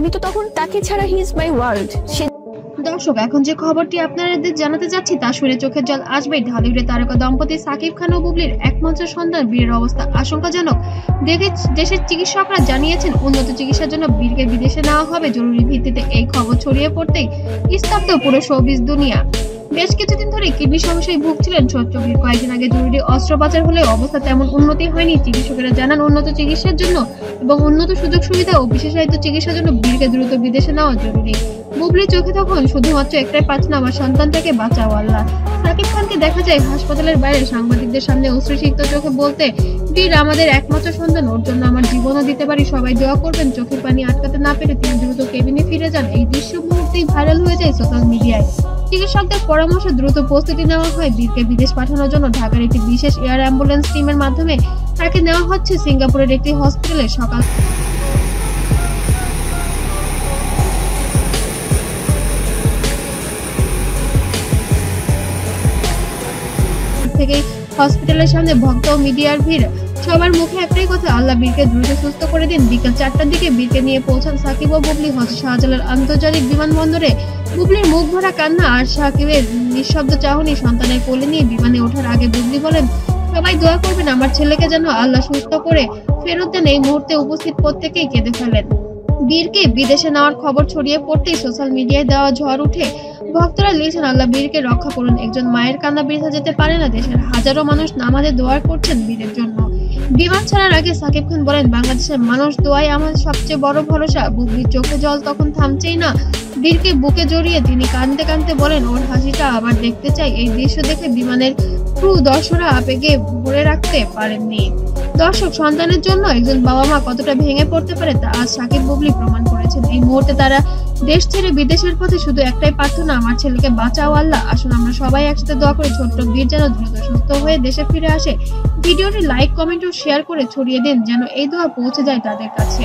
আমি তো তখন তাকে ছাড়া হি ইজ মাই ওয়ার্ল্ড। দর্শক, এখন যে খবরটি আপনাদের জানাতে যাচ্ছি তা শুনে চোখের জল আসবেই। ঢালিউডের তারকা দম্পতি সাকিব খান ও বুবলির একমাত্র সন্তান বীরের অবস্থা আশঙ্কাজনক। দেশের চিকিৎসকরা জানিয়েছেন উন্নত চিকিৎসার জন্য বীরকে বিদেশে নেওয়া হবে। জরুরি ভিত্তিতে এই খবর ছড়িয়ে পড়তেই স্তব্ধ পুরো শোবিজ দুনিয়া। বেশ কিছুদিন ধরে কিডনি সমস্যায় ভুগছিলেন ছোট্ট বীর। কয়েকদিন আগে জরুরি অস্ত্রোপচার হলেও অবস্থা তেমন উন্নতি হয়নি। চিকিৎসকেরা জানান উন্নত চিকিৎসার জন্য এবং উন্নত সুযোগ সুবিধা ও বিশেষায়িত চিকিৎসার জন্য বীরকে দ্রুত বিদেশে নেওয়া জরুরি। বুবলির চোখে তখন শুধুমাত্র একটাই প্রার্থনা, আমার সন্তানটাকে বাঁচাও আল্লাহ। সাকিব খানকে দেখা যায় হাসপাতালের বাইরে সাংবাদিকদের সামনে অশ্রুসিক্ত চোখে বলতে, বীর আমাদের একমাত্র সন্তান, ওর জন্য আমার জীবনও দিতে পারি, সবাই দোয়া করবেন। চোখের পানি আটকাতে না পেরে তিনি দ্রুত কেবিনে ফিরে যান। এই দৃশ্য মুহূর্তেই ভাইরাল হয়ে যায় সোশ্যাল মিডিয়ায়। চিকিৎসকদের পরামর্শে দ্রুত প্রস্তুতি নেওয়া হয়। বীরকে বিদেশ পাঠানোর জন্য ঢাকার একটি বিশেষ এয়ার অ্যাম্বুলেন্স টিমের মাধ্যমে তাকে নেওয়া হচ্ছে সিঙ্গাপুরের একটি হসপিটালে। সকাল থেকেই হসপিটালের সামনে ভক্ত ও মিডিয়ার ভিড়। সবার মুখে একটাই কথা, আল্লাহ বীরকে দ্রুত সুস্থ করে দিন। বিকেল 4টার দিকে বীরকে নিয়ে পৌঁছান সাকিব ও বুবলি শাহজালাল আন্তর্জাতিক বিমানবন্দরে। বুবলির মুখ ভরা কান্না আর সাকিবের নিঃশব্দ চাহনি। সন্তানের কোলে নিয়ে বিমানে ওঠার আগে বুবলি বলেন, সবাই দোয়া করবেন আমার ছেলেকে যেন আল্লাহ সুস্থ করে ফেরত দেন। এই মুহূর্তে উপস্থিত প্রত্যেকেই কেঁদে ফেলেন। বীরকে বিদেশে নেওয়ার খবর ছড়িয়ে পড়তেই সোশ্যাল মিডিয়ায় দেওয়া ঝড় উঠে। ভক্তরা লিখছেন, আল্লাহ বীরকে রক্ষা করুন, একজন মায়ের কান্না বৃথা যেতে পারে না। দেশের হাজারো মানুষ নামাজে দোয়া করছেন বীরের জন্য। বিমান ছাড়ার আগে সাকিব খান বলেন, বাংলাদেশের মানুষ দোয়াই আমাদের সবচেয়ে বড় ভরসা। বুবলির চোখে জল তখন থামছেই না। বীরকে বুকে জড়িয়ে তিনি কাঁদতে কাঁদতে বলেন, ওর হাসিটা আবার দেখতে চাই। এই দৃশ্য দেখে বিমানের ক্রু দর্শকরা আবেগে ভরে রাখতে পারেননি। দর্শক, সন্তানের জন্য একজন বাবা মা কতটা ভেঙে পড়তে পারে তা আজ সাকিব বুবলি প্রমাণ করেছেন। এই মুহূর্তে তারা দেশ ছেড়ে বিদেশের পথে শুধু একটাই প্রার্থনা, আমার ছেলেকে বাঁচাও আল্লাহ। আসুন আমরা সবাই একসাথে দোয়া করি ছোট্ট বীর যেন দ্রুত সুস্থ হয়ে দেশে ফিরে আসে। ভিডিওটি লাইক, কমেন্ট ও শেয়ার করে ছড়িয়ে দিন যেন এই দোয়া পৌঁছে যায় তাদের কাছে।